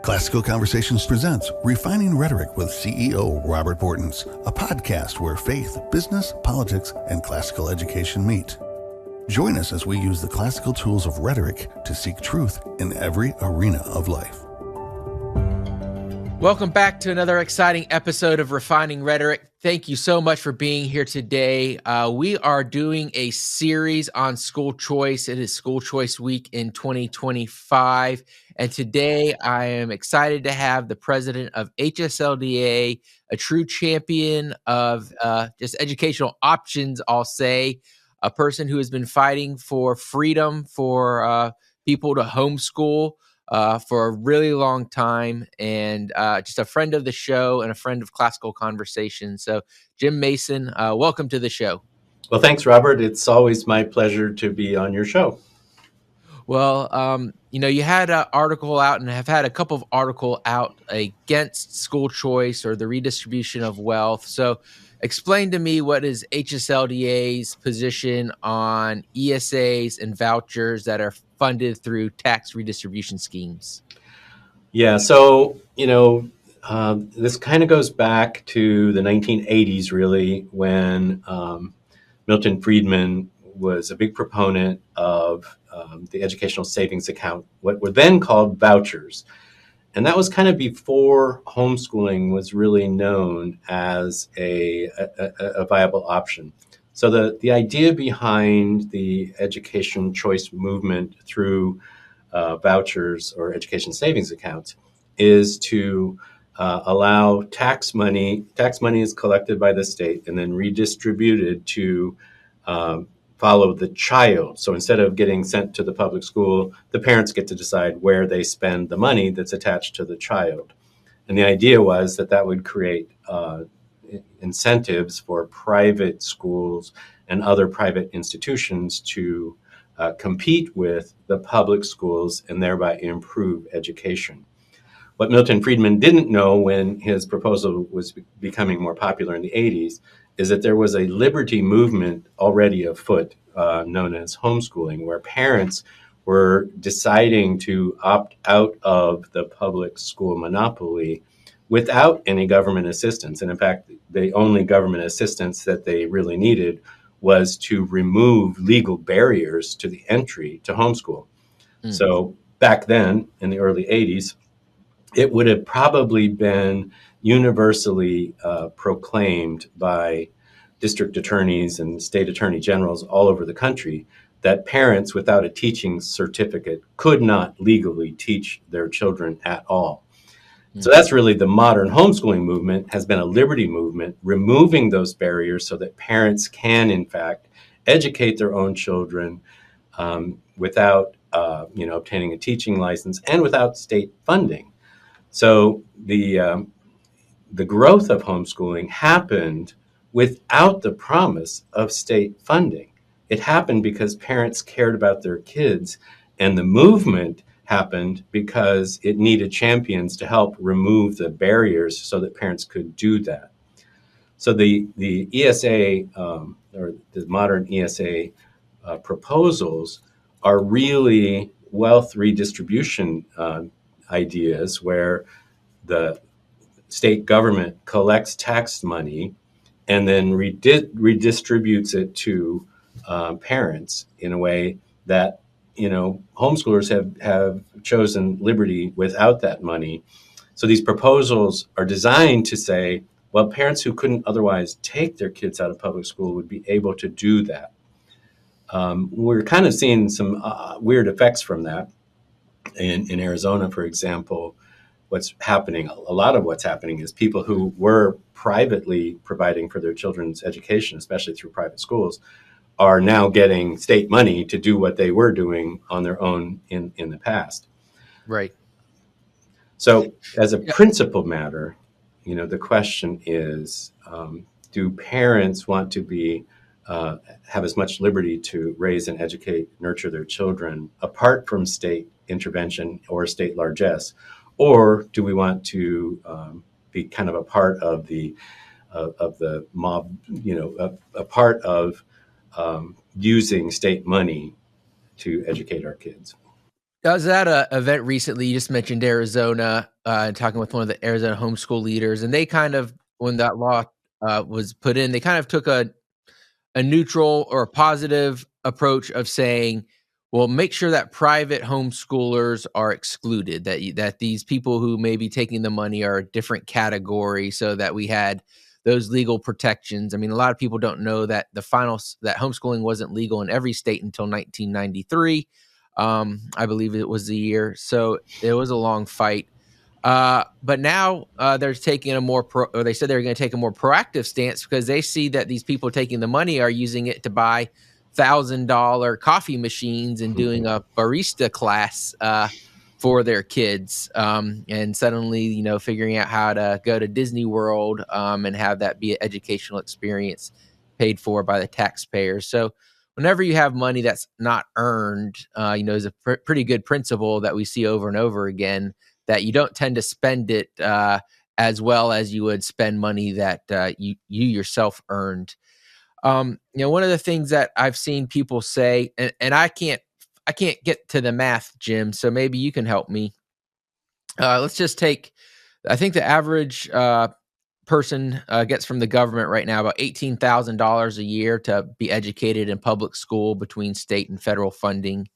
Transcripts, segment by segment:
Classical Conversations presents Refining Rhetoric with CEO Robert Bortons, a podcast where faith, business, politics, and classical education meet. Join us as we use the classical tools of rhetoric to seek truth in every arena of life. Welcome back to another exciting episode of Refining Rhetoric. Thank you so much for being here today. We are doing a series on school choice. It is School Choice Week in 2025. And today I am excited to have the president of HSLDA, a true champion of just educational options, I'll say, a person who has been fighting for freedom for people to homeschool for a really long time, and just a friend of the show and a friend of Classical Conversations. So Jim Mason, welcome to the show. Well, thanks, Robert. It's always my pleasure to be on your show. Well, you had an article out and have had a couple of articles out against school choice or the redistribution of wealth. So explain to me, what is HSLDA's position on ESAs and vouchers that are funded through tax redistribution schemes? Yeah, so, this kind of goes back to the 1980s, really, when Milton Friedman was a big proponent of the educational savings account, what were then called vouchers. And that was kind of before homeschooling was really known as a viable option. So the idea behind the education choice movement through vouchers or education savings accounts is to allow tax money is collected by the state and then redistributed to follow the child. So instead of getting sent to the public school, the parents get to decide where they spend the money that's attached to the child. And the idea was that would create incentives for private schools and other private institutions to compete with the public schools and thereby improve education. What Milton Friedman didn't know when his proposal was becoming more popular in the 80s is that there was a liberty movement already afoot, known as homeschooling, where parents were deciding to opt out of the public school monopoly without any government assistance. And in fact, the only government assistance that they really needed was to remove legal barriers to the entry to homeschool. So back then, in the early 80s, it would have probably been universally proclaimed by district attorneys and state attorney generals all over the country that parents without a teaching certificate could not legally teach their children at all. So that's really the modern homeschooling movement, has been a liberty movement, removing those barriers so that parents can, in fact, educate their own children without obtaining a teaching license and without state funding. So the growth of homeschooling happened without the promise of state funding. It happened because parents cared about their kids, and the movement happened because it needed champions to help remove the barriers so that parents could do that. So the ESA or the modern ESA proposals are really wealth redistribution ideas where the state government collects tax money and then redistributes it to parents in a way that, homeschoolers have chosen liberty without that money. So these proposals are designed to say, well, parents who couldn't otherwise take their kids out of public school would be able to do that. We're kind of seeing some weird effects from that. In Arizona, for example, a lot of what's happening is people who were privately providing for their children's education, especially through private schools, are now getting state money to do what they were doing on their own in the past. Right. So as a principal matter, the question is, do parents want to have as much liberty to raise and educate, nurture their children apart from state intervention or state largesse? Or do we want to be kind of a part of the mob, a part of using state money to educate our kids? I was at an event recently. You just mentioned Arizona, talking with one of the Arizona homeschool leaders, and they kind of, when that law was put in, they kind of took a neutral or a positive approach of saying, well, make sure that private homeschoolers are excluded, that these people who may be taking the money are a different category, so that we had those legal protections. I mean, a lot of people don't know that that homeschooling wasn't legal in every state until 1993. I believe it was the year. So it was a long fight. But now they're taking or they said they're going to take a more proactive stance, because they see that these people taking the money are using it to buy $1,000 coffee machines and doing a barista class for their kids. And suddenly, figuring out how to go to Disney World and have that be an educational experience paid for by the taxpayers. So whenever you have money that's not earned, is a pretty good principle that we see over and over again, that you don't tend to spend it as well as you would spend money that you yourself earned. One of the things that I've seen people say, and I can't get to the math, Jim, so maybe you can help me. Let's just take, I think the average person gets from the government right now about $18,000 a year to be educated in public school between state and federal funding.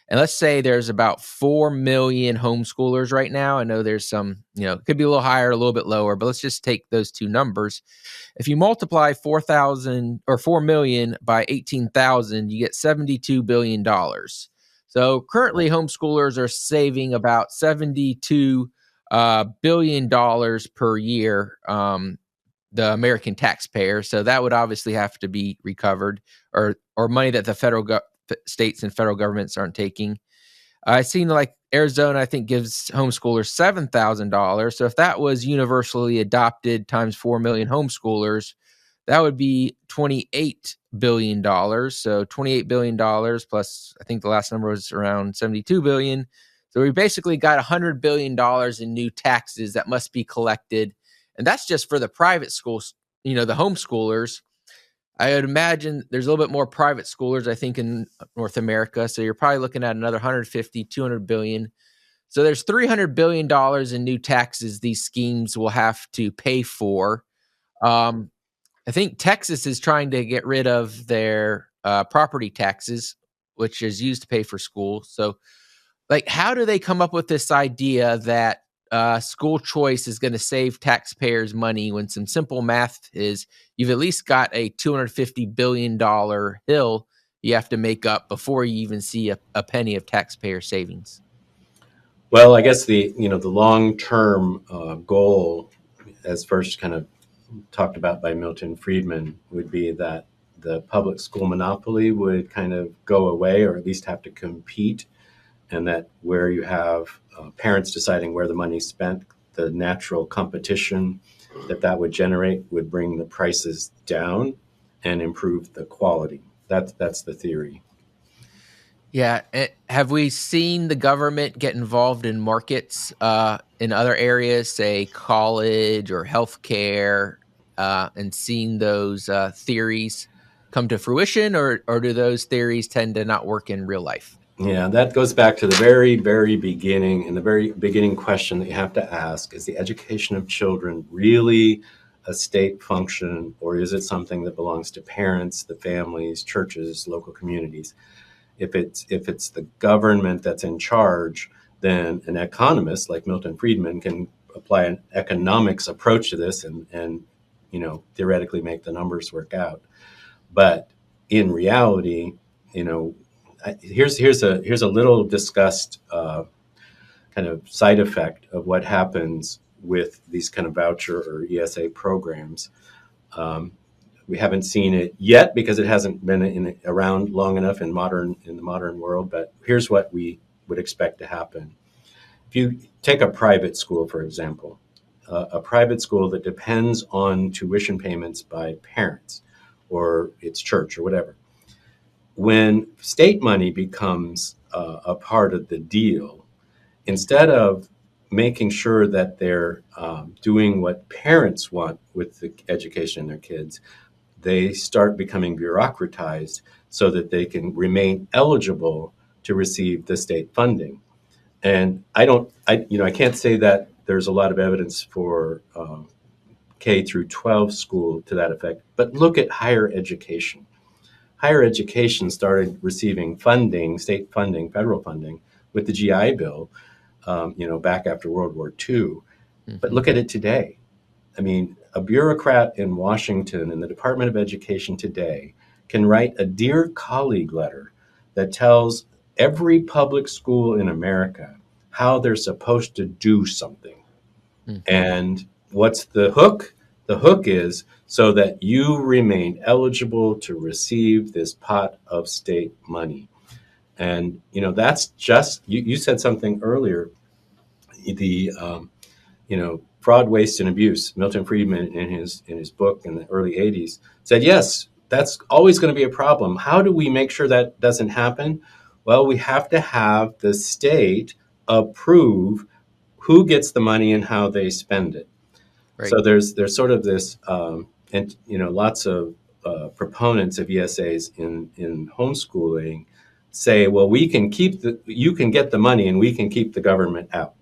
And let's say there's about 4 million homeschoolers right now. I know there's some, it could be a little higher, a little bit lower, but let's just take those two numbers. If you multiply 4,000 or 4 million by 18,000, you get $72 billion. So currently homeschoolers are saving about $72 billion per year, the American taxpayer. So that would obviously have to be recovered, or money that the states and federal governments aren't taking. I've seen like Arizona, I think, gives homeschoolers $7,000. So if that was universally adopted times 4 million homeschoolers, that would be $28 billion. So $28 billion plus, I think the last number was around 72 billion. So we basically got $100 billion in new taxes that must be collected. And that's just for the private schools, the homeschoolers. I would imagine there's a little bit more private schoolers, I think, in North America. So you're probably looking at another 150, 200 billion. So there's $300 billion in new taxes these schemes will have to pay for. I think Texas is trying to get rid of their property taxes, which is used to pay for schools. So, how do they come up with this idea that school choice is going to save taxpayers money, when some simple math is you've at least got a $250 billion hill you have to make up before you even see a penny of taxpayer savings? Well, I guess the long-term goal, as first kind of talked about by Milton Friedman, would be that the public school monopoly would kind of go away, or at least have to compete, and that where you have parents deciding where the money's spent, the natural competition that would generate would bring the prices down and improve the quality. That's the theory. Yeah. Have we seen the government get involved in markets in other areas, say college or healthcare, and seen those theories come to fruition, or do those theories tend to not work in real life? Yeah, that goes back to the very, very beginning, and the very beginning question that you have to ask: is the education of children really a state function, or is it something that belongs to parents, the families, churches, local communities? If it's the government that's in charge, then an economist like Milton Friedman can apply an economics approach to this and theoretically make the numbers work out. But in reality, here's a little discussed kind of side effect of what happens with these kind of voucher or ESA programs. We haven't seen it yet because it hasn't been around long enough in the modern world. But here's what we would expect to happen. If you take a private school, for example, a private school that depends on tuition payments by parents or its church or whatever, when state money becomes a part of the deal, instead of making sure that they're doing what parents want with the education of their kids, they start becoming bureaucratized so that they can remain eligible to receive the state funding. And I can't say that there's a lot of evidence for K through 12 school to that effect, but look at higher education. Higher education started receiving funding, state funding, federal funding, with the GI Bill, back after World War II. But look at it today. I mean, a bureaucrat in Washington in the Department of Education today can write a Dear Colleague letter that tells every public school in America how they're supposed to do something. And what's the hook? The hook is so that you remain eligible to receive this pot of state money. And, that's just, you said something earlier, the, fraud, waste, and abuse. Milton Friedman, in his book in the early 80s, said, yes, that's always going to be a problem. How do we make sure that doesn't happen? Well, we have to have the state approve who gets the money and how they spend it. Right. So there's sort of this, and lots of proponents of ESAs in homeschooling say, well, you can get the money and we can keep the government out.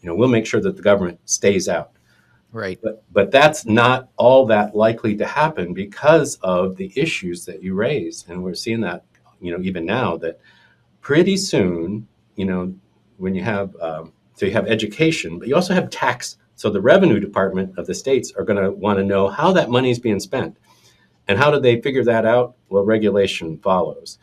We'll make sure that the government stays out. Right. But that's not all that likely to happen because of the issues that you raise. And we're seeing that, even now, that pretty soon, when you have, so you have education, but you also have tax. So the revenue department of the states are going to want to know how that money is being spent. And how do they figure that out? Well, regulation follows.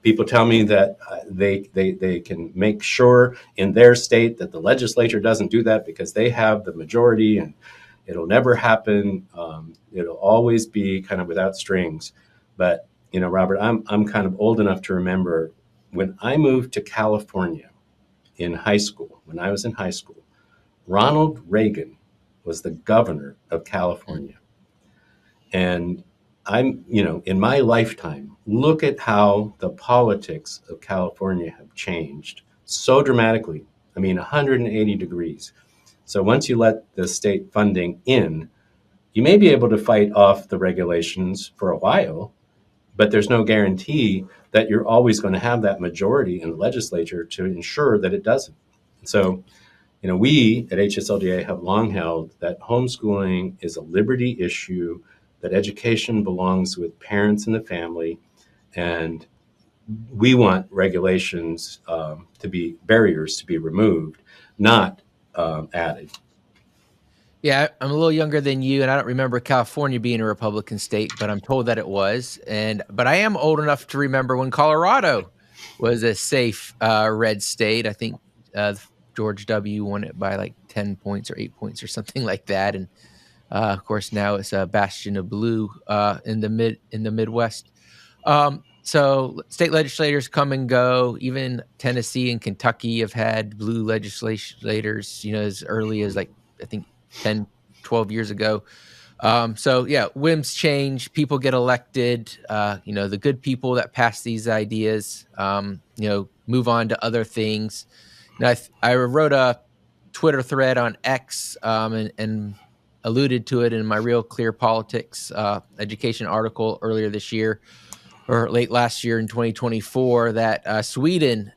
People tell me that they can make sure in their state that the legislature doesn't do that because they have the majority, and it'll never happen. It'll always be kind of without strings. But Robert, I'm kind of old enough to remember when I moved to California in high school. When I was in high school, Ronald Reagan was the governor of California, and I'm, in my lifetime, look at how the politics of California have changed so dramatically. I mean, 180 degrees. So once you let the state funding in, you may be able to fight off the regulations for a while, but there's no guarantee that you're always going to have that majority in the legislature to ensure that it doesn't. So, we at HSLDA have long held that homeschooling is a liberty issue, that education belongs with parents and the family, and we want regulations to be barriers to be removed, not added. Yeah, I'm a little younger than you, and I don't remember California being a Republican state, but I'm told that it was. But I am old enough to remember when Colorado was a safe red state. I think George W. won it by like 10 points or 8 points or something like that. And of course, now it's a bastion of blue in the Midwest. So state legislators come and go. Even Tennessee and Kentucky have had blue legislators, as early as I think 10, 12 years ago. So yeah, whims change. People get elected. The good people that pass these ideas, move on to other things. Now, I wrote a Twitter thread on X and alluded to it in my Real Clear Politics education article earlier this year, or late last year in 2024, that Sweden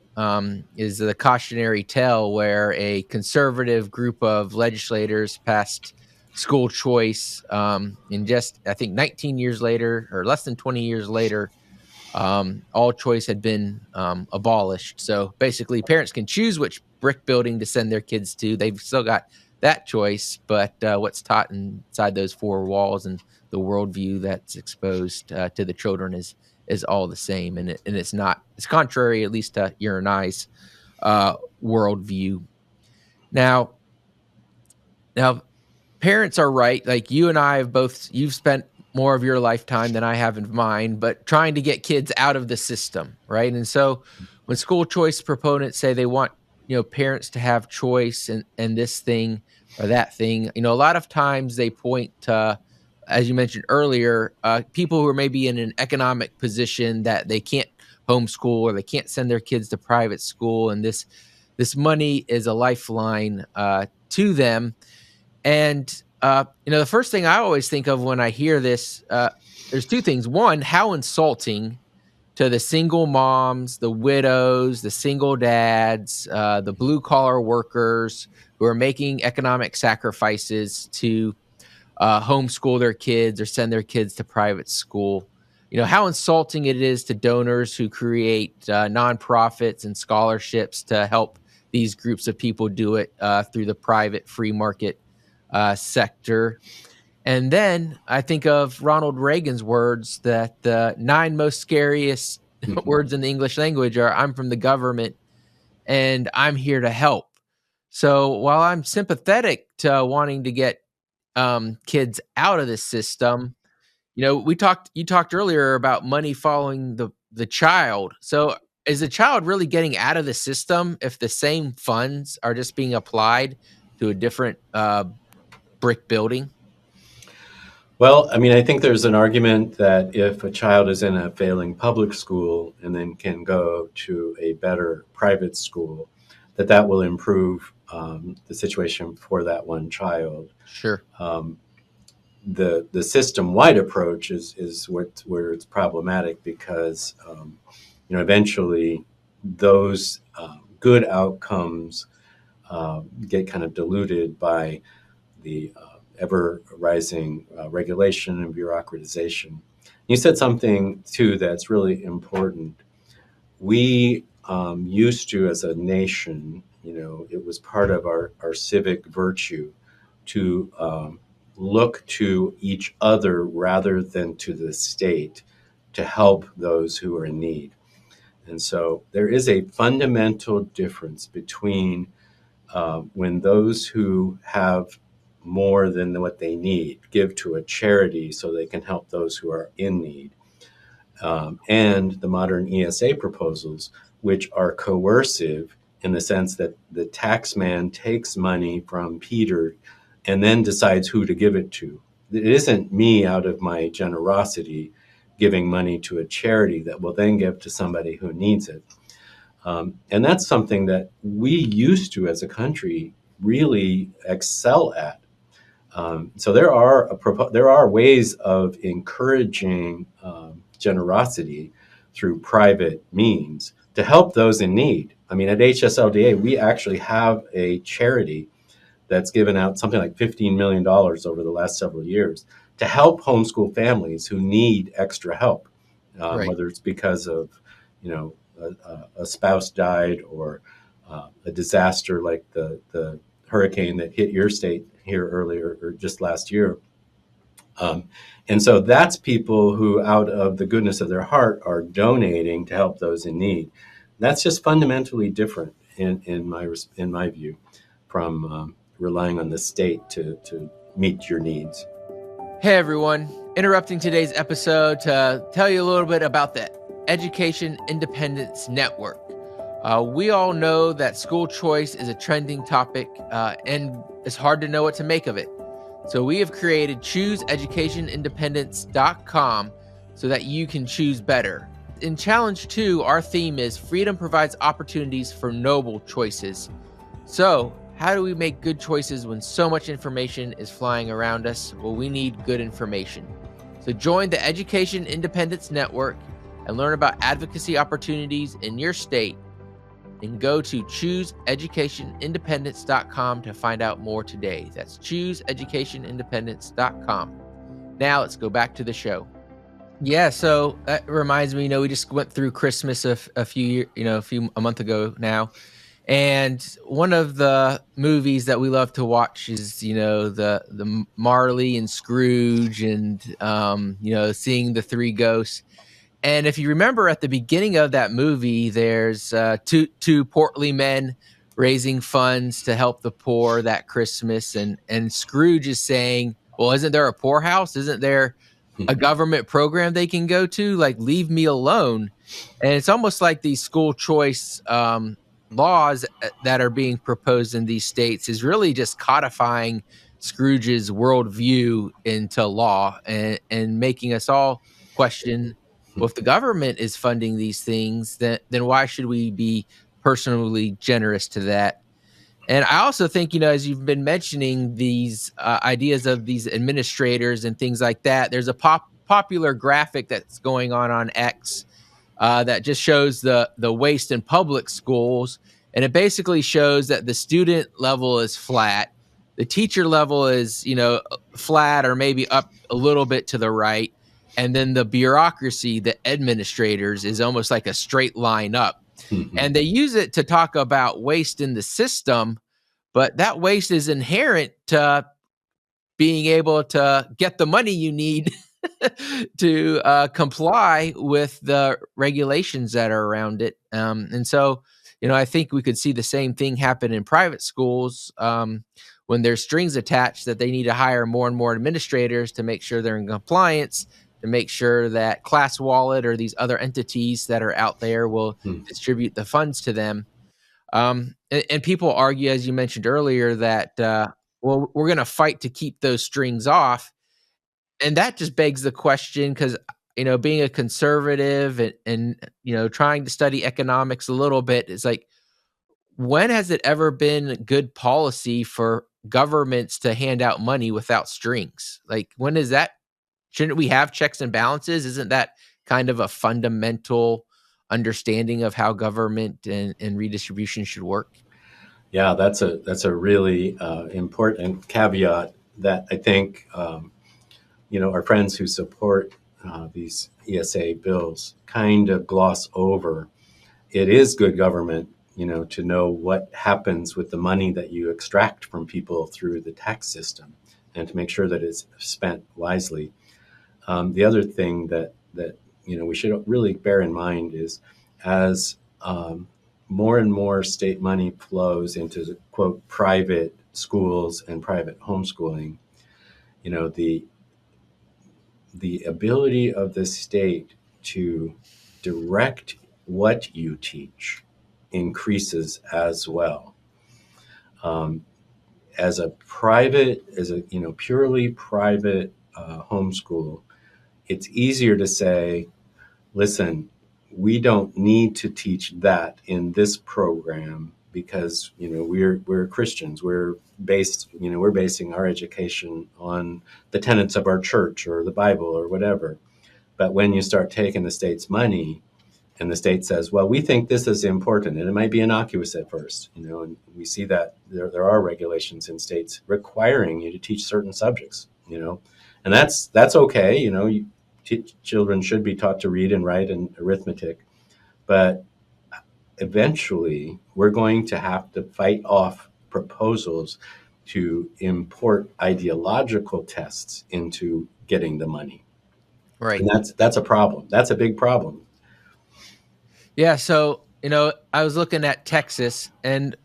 is the cautionary tale, where a conservative group of legislators passed school choice. And just, I think 19 years later, or less than 20 years later, all choice had been abolished. So basically, parents can choose which brick building to send their kids to. They've still got that choice, but what's taught inside those four walls and the worldview that's exposed to the children is all the same, and it's contrary, at least to your and I's worldview. Now, parents are right. Like you and I you've spent more of your lifetime than I have in mine, but trying to get kids out of the system, right? And so when school choice proponents say they want parents to have choice and this thing or that thing, a lot of times they point to, as you mentioned earlier, people who are maybe in an economic position that they can't homeschool or they can't send their kids to private school, and this money is a lifeline to them. And the first thing I always think of when I hear this, there's two things. One, how insulting to the single moms, the widows, the single dads, the blue collar workers who are making economic sacrifices to homeschool their kids or send their kids to private school. How insulting it is to donors who create nonprofits and scholarships to help these groups of people do it through the private free market sector. And then I think of Ronald Reagan's words that the 9 most scariest words in the English language are "I'm from the government and I'm here to help." So while I'm sympathetic to wanting to get kids out of this system, you talked earlier about money following the child. So is the child really getting out of the system if the same funds are just being applied to a different brick building? Well, I mean, I think there's an argument that if a child is in a failing public school and then can go to a better private school, that will improve the situation for that one child. Sure. The system-wide approach is where it's problematic because eventually those good outcomes get kind of diluted by the ever-rising regulation and bureaucratization. You said something, too, that's really important. We used to, as a nation, it was part of our civic virtue to look to each other rather than to the state to help those who are in need. And so there is a fundamental difference between when those who have more than what they need give to a charity so they can help those who are in need, and the modern ESA proposals, which are coercive in the sense that the tax man takes money from Peter and then decides who to give it to. It isn't me out of my generosity giving money to a charity that will then give to somebody who needs it. And that's something that we used to, as a country, really excel at. So there are ways of encouraging generosity through private means to help those in need. I mean, at HSLDA, we actually have a charity that's given out something like $15 million over the last several years to help homeschool families who need extra help, Right. whether it's because of, a spouse died or a disaster like the hurricane that hit your state here earlier or just last year. And so that's people who, out of the goodness of their heart, are donating to help those in need. That's just fundamentally different, in my view, from relying on the state to meet your needs. Hey everyone, interrupting today's episode to tell you a little bit about the Education Independence Network. We all know that school choice is a trending topic, and it's hard to know what to make of it. So we have created ChooseEducationIndependence.com so that you can choose better. In Challenge 2, our theme is Freedom Provides Opportunities for Noble Choices. So, how do we make good choices when so much information is flying around us? Well, we need good information. So join the Education Independence Network and learn about advocacy opportunities in your state. And go to ChooseEducationIndependence.com to find out more today. That's ChooseEducationIndependence.com. Now let's go back to the show. Yeah, so that reminds me, we just went through Christmas a month ago now. And one of the movies that we love to watch is, the Marley and Scrooge and, seeing the three ghosts. And if you remember at the beginning of that movie, there's two portly men raising funds to help the poor that Christmas. And Scrooge is saying, well, isn't there a poorhouse? Isn't there a government program they can go to? Like, leave me alone. And it's almost like these school choice laws that are being proposed in these states is really just codifying Scrooge's worldview into law and making us all question, well, if the government is funding these things, then why should we be personally generous to that? And I also think, as you've been mentioning these ideas of these administrators and things like that, there's a popular graphic that's going on X that just shows the waste in public schools. And it basically shows that the student level is flat. The teacher level is, flat or maybe up a little bit to the right. And then the bureaucracy, the administrators, is almost like a straight line up. Mhm. And they use it to talk about waste in the system, but that waste is inherent to being able to get the money you need to comply with the regulations that are around it. And so, I think we could see the same thing happen in private schools when there's strings attached, that they need to hire more and more administrators to make sure they're in compliance, to make sure that Class Wallet or these other entities that are out there will distribute the funds to them. And people argue, as you mentioned earlier, that, well, we're going to fight to keep those strings off. And that just begs the question, because, being a conservative and trying to study economics a little bit, is like, when has it ever been good policy for governments to hand out money without strings? Like, when is that? Shouldn't we have checks and balances? Isn't that kind of a fundamental understanding of how government and redistribution should work? Yeah, that's a really important caveat that I think our friends who support these ESA bills kind of gloss over. It is good government, to know what happens with the money that you extract from people through the tax system, and to make sure that it's spent wisely. The other thing that we should really bear in mind is, as more and more state money flows into, quote, private schools and private homeschooling, the ability of the state to direct what you teach increases as well. As a purely private homeschool, it's easier to say, listen, we don't need to teach that in this program because we're Christians. We're basing our education on the tenets of our church or the Bible or whatever. But when you start taking the state's money, and the state says, well, we think this is important, and it might be innocuous at first, and we see that there are regulations in states requiring you to teach certain subjects, and that's okay. Children should be taught to read and write and arithmetic, but eventually we're going to have to fight off proposals to import ideological tests into getting the money. Right. And that's a problem. That's a big problem. Yeah. So, I was looking at Texas, and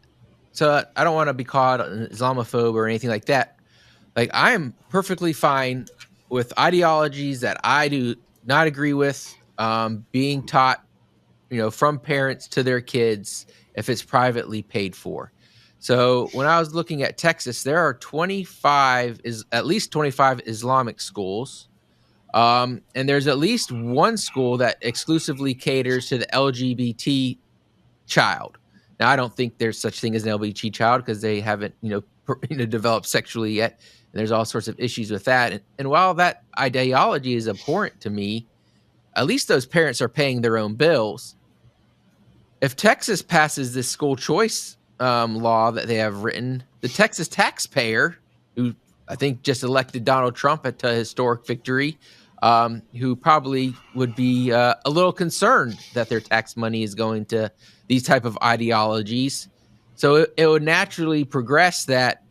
so I don't want to be called an Islamophobe or anything like that. Like, I am perfectly fine with ideologies that I do not agree with being taught, from parents to their kids if it's privately paid for. So when I was looking at Texas, there are at least 25 Islamic schools. And there's at least one school that exclusively caters to the LGBT child. Now, I don't think there's such thing as an LGBT child because they haven't, developed sexually yet. And there's all sorts of issues with that. And while that ideology is abhorrent to me, at least those parents are paying their own bills. If Texas passes this school choice law that they have written, the Texas taxpayer, who I think just elected Donald Trump to a historic victory, who probably would be a little concerned that their tax money is going to these type of ideologies. So it would naturally progress that,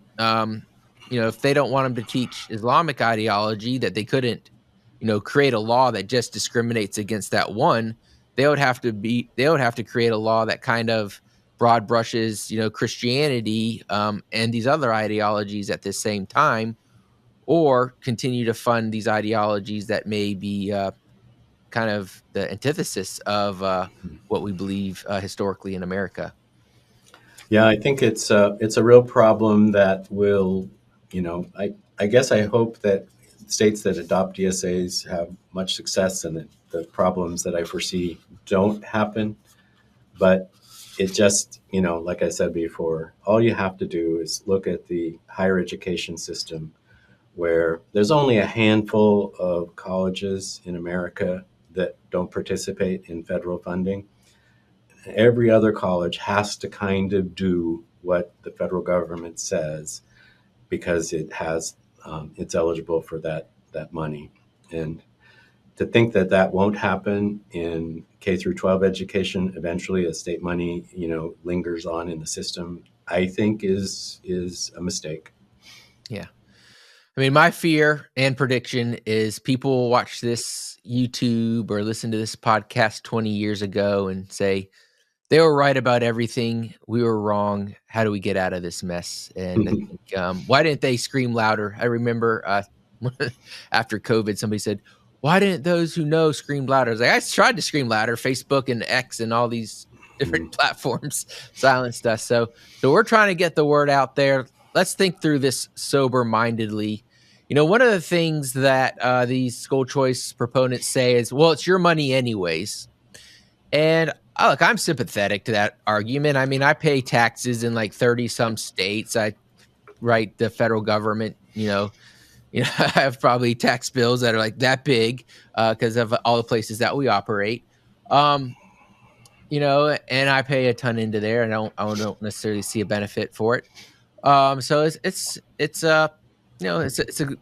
if they don't want them to teach Islamic ideology, that they couldn't, create a law that just discriminates against that one. They would have to create a law that kind of broad brushes, Christianity and these other ideologies at the same time, or continue to fund these ideologies that may be kind of the antithesis of what we believe historically in America. Yeah, I think it's a real problem that will, I guess I hope that states that adopt ESAs have much success and that the problems that I foresee don't happen. But it just, like I said before, all you have to do is look at the higher education system, where there's only a handful of colleges in America that don't participate in federal funding. Every other college has to kind of do what the federal government says because it's eligible for that money. And to think that won't happen in K through 12 education, eventually as state money, lingers on in the system, I think is a mistake. Yeah. I mean, my fear and prediction is people will watch this YouTube or listen to this podcast 20 years ago and say, they were right about everything. We were wrong. How do we get out of this mess? And I think, why didn't they scream louder? I remember after COVID, somebody said, why didn't those who know scream louder? I was like, I tried to scream louder. Facebook and X and all these different platforms silenced us. So we're trying to get the word out there. Let's think through this sober-mindedly. One of the things that these school choice proponents say is, well, it's your money anyways. And look, I'm sympathetic to that argument. I mean, I pay taxes in like 30 some states. I write the federal government, I have probably tax bills that are like that big because of all the places that we operate. And I pay a ton into there, and I don't necessarily see a benefit for it. So it's a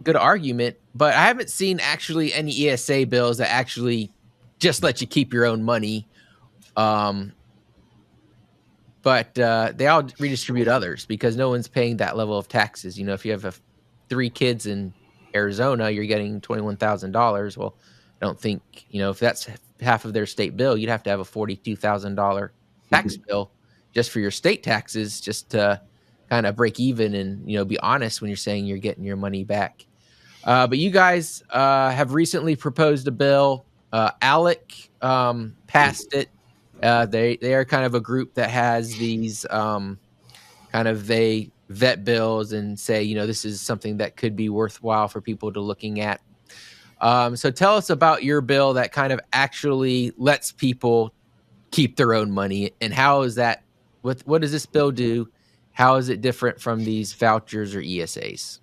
good argument, but I haven't seen actually any ESA bills that actually just let you keep your own money. But they all redistribute others because no one's paying that level of taxes. If you have 3 kids in Arizona, you're getting $21,000. Well, I don't think, if that's half of their state bill, you'd have to have a $42,000 tax bill just for your state taxes, just to kind of break even and, be honest when you're saying you're getting your money back. But you guys have recently proposed a bill. ALEC passed it. They are kind of a group that has these they vet bills and say, this is something that could be worthwhile for people to looking at. So tell us about your bill that kind of actually lets people keep their own money, and how is that? What does this bill do? How is it different from these vouchers or ESAs?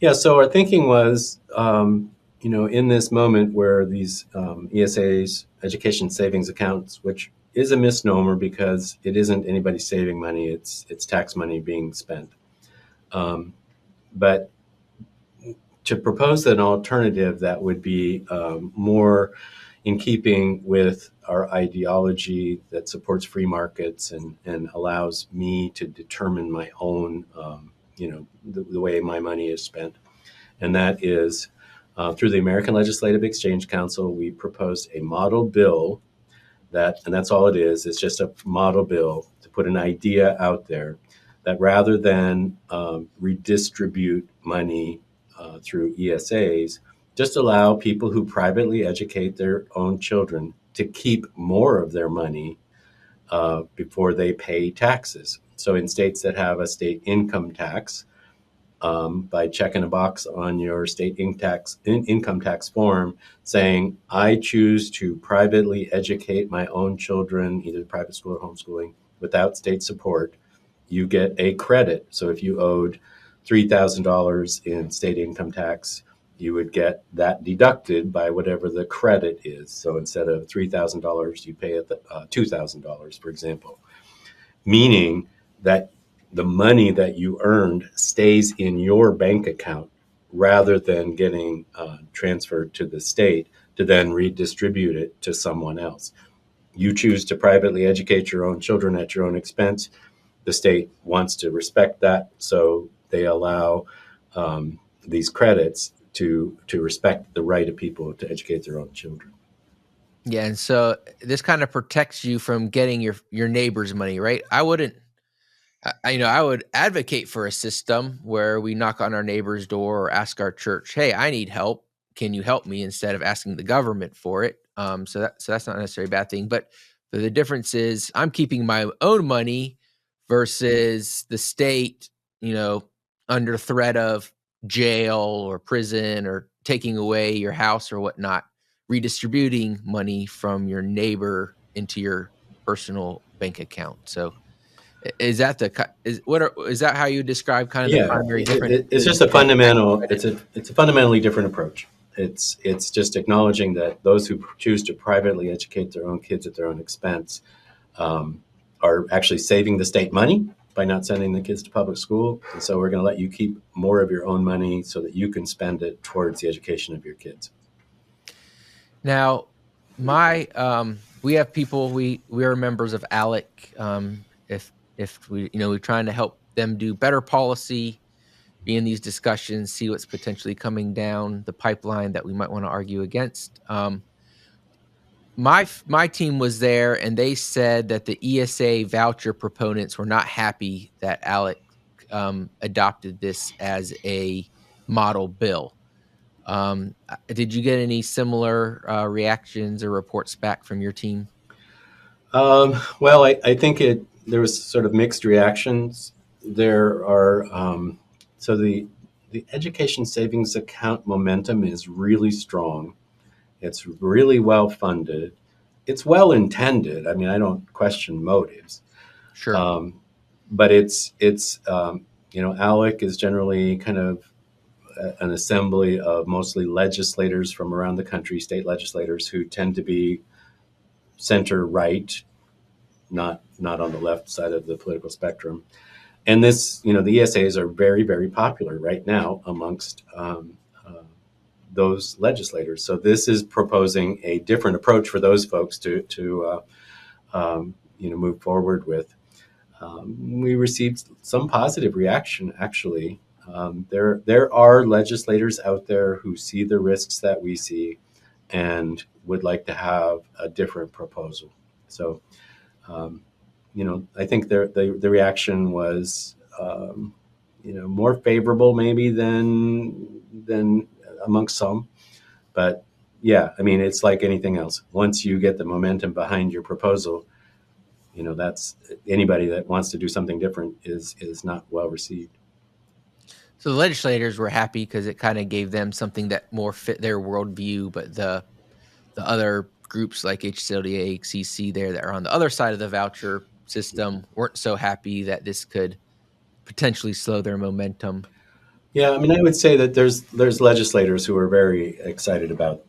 Yeah, so our thinking was, in this moment where these ESAs, education savings accounts, which is a misnomer because it isn't anybody saving money, it's tax money being spent. But to propose an alternative that would be more in keeping with our ideology that supports free markets and allows me to determine my own, the way my money is spent. And that is through the American Legislative Exchange Council, we proposed a model bill and that's all it is. It's just a model bill to put an idea out there that rather than redistribute money through ESAs, just allow people who privately educate their own children to keep more of their money before they pay taxes. So in states that have a state income tax, by checking a box on your state income tax form saying, I choose to privately educate my own children, either private school or homeschooling, without state support, you get a credit. So if you owed $3,000 in state income tax, you would get that deducted by whatever the credit is. So instead of $3,000, you pay $2,000, for example, meaning that the money that you earned stays in your bank account rather than getting transferred to the state to then redistribute it to someone else. You choose to privately educate your own children at your own expense. The state wants to respect that, so they allow these credits to respect the right of people to educate their own children. Yeah, and so this kind of protects you from getting your neighbor's money, right? I would advocate for a system where we knock on our neighbor's door or ask our church, hey, I need help. Can you help me, instead of asking the government for it? So that's not necessarily a bad thing. But the difference is I'm keeping my own money versus the state, under threat of jail or prison or taking away your house or whatnot, redistributing money from your neighbor into your personal bank account. So is that is that how you describe kind of the primary difference? It's just a fundamental. It's a fundamentally different approach, it's just acknowledging that those who choose to privately educate their own kids at their own expense are actually saving the state money by not sending the kids to public school. And so we're going to let you keep more of your own money so that you can spend it towards the education of your kids. Now, we have people, we are members of ALEC. If we're trying to help them do better policy, be in these discussions, see what's potentially coming down the pipeline that we might want to argue against. My team was there, and they said that the ESA voucher proponents were not happy that ALEC adopted this as a model bill. Did you get any similar reactions or reports back from your team? Well, I think there was sort of mixed reactions. There are so the education savings account momentum is really strong. It's really well funded. It's well intended. I mean, I don't question motives. Sure. But it's ALEC is generally kind of an assembly of mostly legislators from around the country, state legislators who tend to be center right, not on the left side of the political spectrum. And this, the ESAs are very, very popular right now amongst those legislators. So this is proposing a different approach for those folks to move forward with. We received some positive reaction, actually. There are legislators out there who see the risks that we see and would like to have a different proposal. So, I think the reaction was, more favorable maybe than amongst some. But yeah, I mean, it's like anything else. Once you get the momentum behind your proposal, that's anybody that wants to do something different is not well received. So the legislators were happy because it kind of gave them something that more fit their worldview, but the other groups like HSLDA, CC there that are on the other side of the voucher system weren't so happy that this could potentially slow their momentum. Yeah, I mean, I would say that there's legislators who are very excited about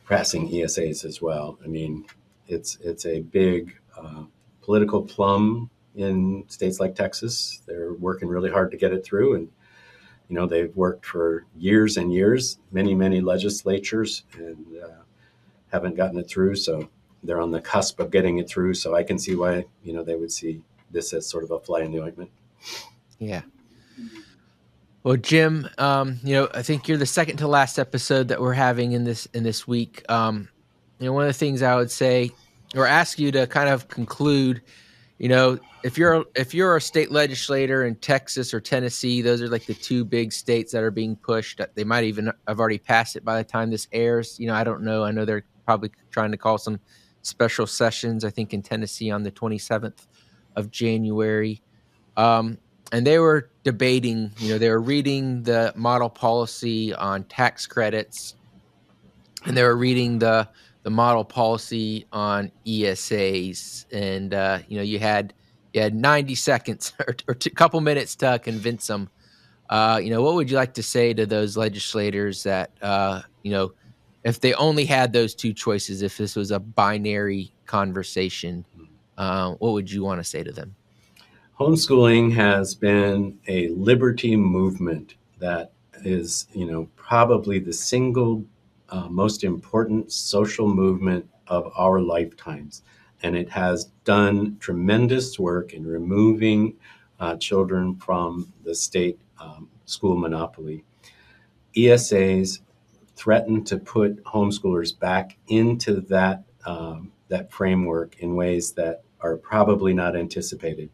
passing ESAs as well. I mean, it's a big political plum in states like Texas. They're working really hard to get it through, and they've worked for years and years, many legislatures, and haven't gotten it through. So they're on the cusp of getting it through. So I can see why they would see this as sort of a fly in the ointment. Yeah. Well, Jim, I think you're the second to last episode that we're having in this week. One of the things I would say or ask you to kind of conclude, if you're a state legislator in Texas or Tennessee, those are like the two big states that are being pushed. They might even have already passed it by the time this airs. I don't know. I know they're probably trying to call some special sessions, I think in Tennessee on the 27th of January. And they were debating, they were reading the model policy on tax credits, and they were reading the model policy on ESAs. And, you had 90 seconds or a couple minutes to convince them. What would you like to say to those legislators that, if they only had those two choices, if this was a binary conversation, what would you want to say to them? Homeschooling has been a liberty movement that is, probably the single most important social movement of our lifetimes. And it has done tremendous work in removing children from the state school monopoly. ESAs threaten to put homeschoolers back into that framework in ways that are probably not anticipated.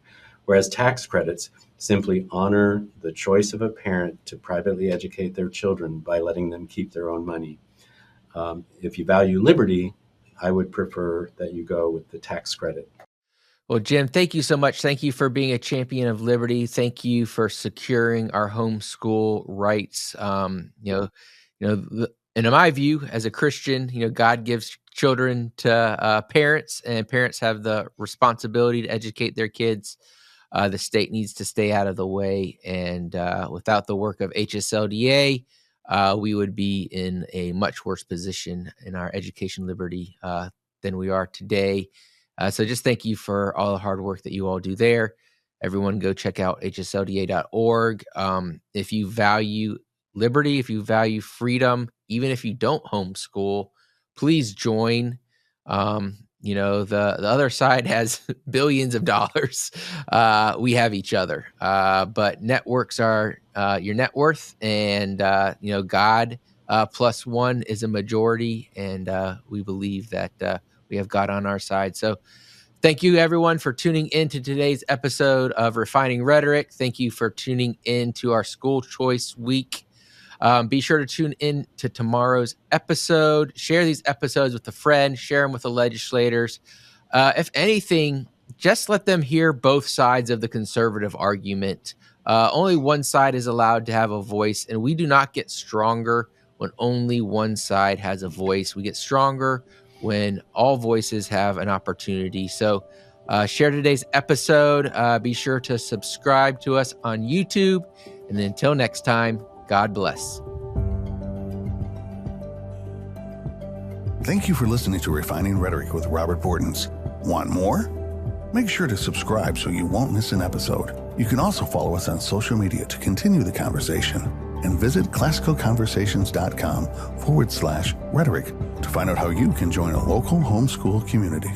Whereas tax credits simply honor the choice of a parent to privately educate their children by letting them keep their own money. If you value liberty, I would prefer that you go with the tax credit. Well, Jim, thank you so much. Thank you for being a champion of liberty. Thank you for securing our homeschool rights. In my view, as a Christian, God gives children to parents, and parents have the responsibility to educate their kids. The state needs to stay out of the way, and without the work of HSLDA, we would be in a much worse position in our education liberty than we are today. So just thank you for all the hard work that you all do there. Everyone go check out hslda.org. If you value liberty, if you value freedom, even if you don't homeschool, please join. The other side has billions of dollars. We have each other. But networks are your net worth, and God plus one is a majority, and we believe that we have God on our side. So thank you, everyone, for tuning in to today's episode of Refining Rhetoric. Thank you for tuning in to our School Choice Week. Be sure to tune in to tomorrow's episode. Share these episodes with a friend. Share them with the legislators. If anything, just let them hear both sides of the conservative argument. Only one side is allowed to have a voice, and we do not get stronger when only one side has a voice. We get stronger when all voices have an opportunity. So share today's episode. Be sure to subscribe to us on YouTube. And until next time, God bless. Thank you for listening to Refining Rhetoric with Robert Bortons. Want more? Make sure to subscribe so you won't miss an episode. You can also follow us on social media to continue the conversation, and visit classicalconversations.com/rhetoric to find out how you can join a local homeschool community.